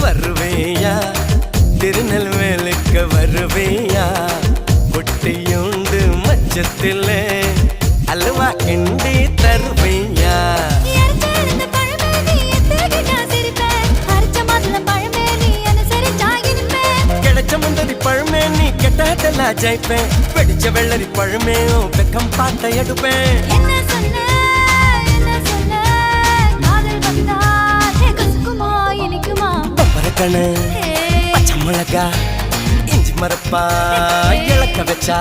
வருவேயா திருநெல்வேலுக்கு வருவேயா பொட்டியுண்டு மச்சத்தில அல்வா கிண்டி தருவேயா கிடைச்ச முந்தரி பழமே நீ கெட்டதெல்லாம் ஜெயிப்பேன் வெடிச்ச வெள்ளரி பழமே வெக்கம் பார்த்த எடுப்பேன் பச்சை மிளகா இஞ்சி மரப்பா இழக்க வச்சா